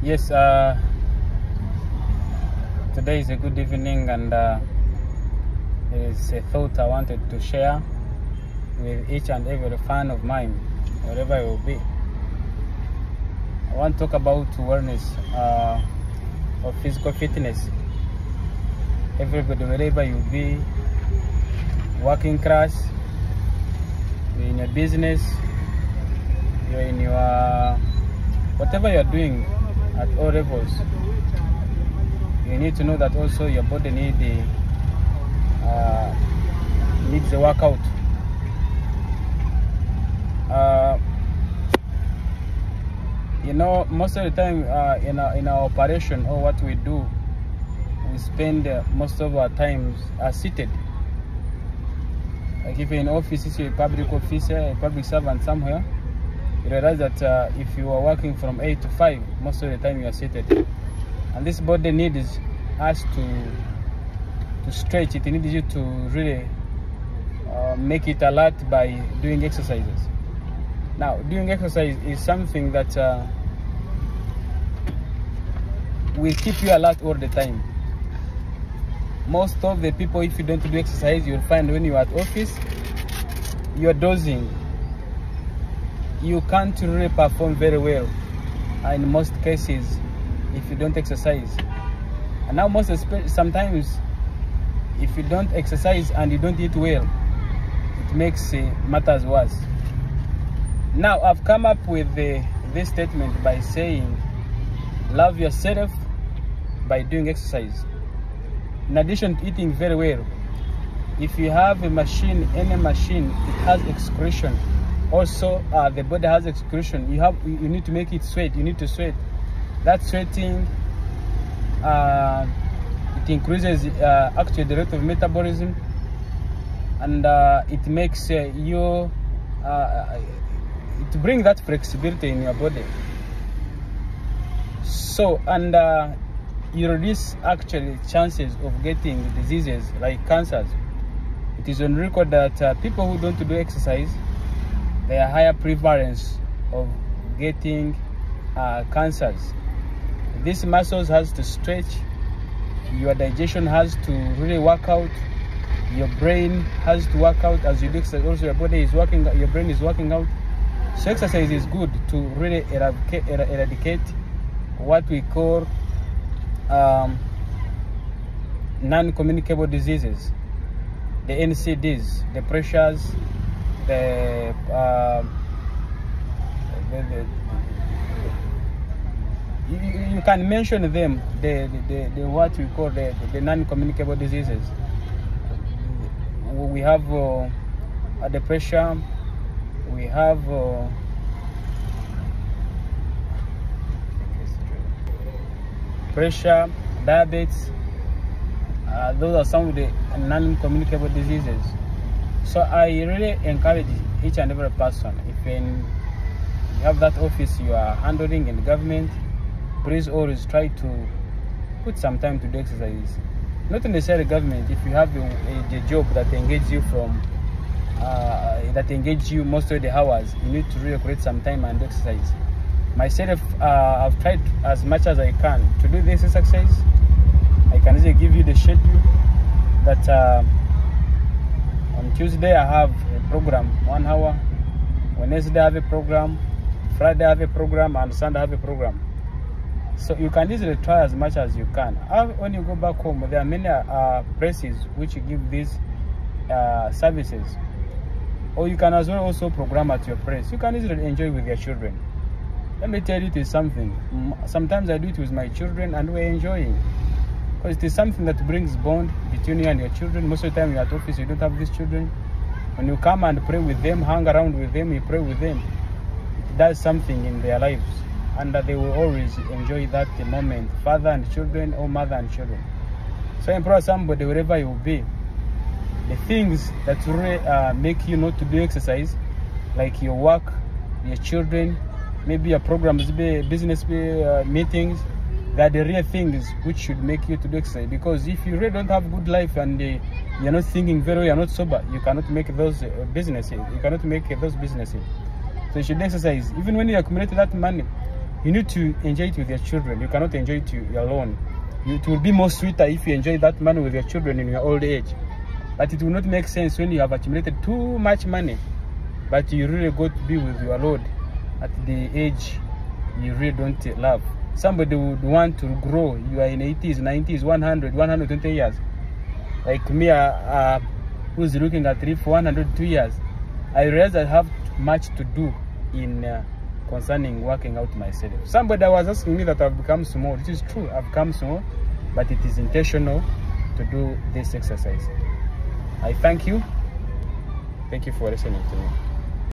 Yes, today is a good evening, and there is a thought I wanted to share with each and every fan of mine, wherever you will be. I want to talk about awareness of physical fitness. Everybody, wherever you be, working class, you're in your business, you're in your whatever you're doing at all levels, you need to know that also your body needs a workout. You know, most of the time in our operation, or what we do, we spend most of our time seated. Like if you're in office, you're a public officer, a public servant somewhere, you realize that if you are working from 8 to 5, most of the time you are seated. And this body needs us to stretch it. It needs you to really make it alert by doing exercises. Now, doing exercise is something that will keep you alert all the time. Most of the people, if you don't do exercise, you'll find when you're at office, you're dozing. You can't really perform very well in most cases if you don't exercise. And now sometimes if you don't exercise and you don't eat well, it makes matters worse. Now I've come up with this statement by saying, love yourself by doing exercise. In addition to eating very well, if you have a machine, any machine, it has excretion. Also, the body has excretion. You need to make it sweat. You need to sweat. That sweating, it increases actually the rate of metabolism, and it makes you it brings that flexibility in your body. So, and you reduce actually chances of getting diseases like cancers. It is on record that people who don't do exercise, they are higher prevalence of getting cancers. These muscles has to stretch, your digestion has to really work out, your brain has to work out. As you do exercise, also your body is working, your brain is working out. So exercise is good to really eradicate what we call non-communicable diseases, the NCDs, the pressures, you can mention them, the what we call the non-communicable diseases. We have the pressure, we have pressure, diabetes. Those are some of the non-communicable diseases. So I really encourage each and every person, if you have that office you are handling in the government, please always try to put some time to do exercise. Not necessarily government. If you have a job that engages you most of the hours, you need to really create some time and exercise. Myself, I've tried as much as I can to do this exercise. I can easily give you the schedule that on Tuesday I have a program, 1 hour. Wednesday I have a program. Friday I have a program, and Sunday I have a program. So you can easily try as much as you can. When you go back home, there are many places which give these services. Or you can as well also program at your place. You can easily enjoy with your children. Let me tell you, it is something. Sometimes I do it with my children and we're enjoying. Because it is something that brings bond between you and your children. Most of the time you're at office, you don't have these children. When you come and pray with them, hang around with them, you pray with them, it does something in their lives. And they will always enjoy that moment, father and children or mother and children. So empower somebody wherever you will be. The things that really make you not to do exercise, like your work, your children, maybe your programs, business meetings, they are the real things which should make you to do exercise. Because if you really don't have good life and you're not thinking very well, you're not sober, you cannot make those businesses. You cannot make those businesses. So you should exercise. Even when you accumulate that money, You need to enjoy it with your children. You cannot enjoy it alone. It will be more sweeter if you enjoy that money with your children in your old age. But it will not make sense when you have accumulated too much money, but you really go to be with your Lord at the age you really don't love. Somebody would want to grow. You are in 80s, 90s, 100, 120 years. Like me, who's looking at 102 years. I realize I have much to do in concerning working out myself. Somebody was asking me that I've become small. It is true, I've become small, but it is intentional to do this exercise. I thank you. Thank you for listening to me.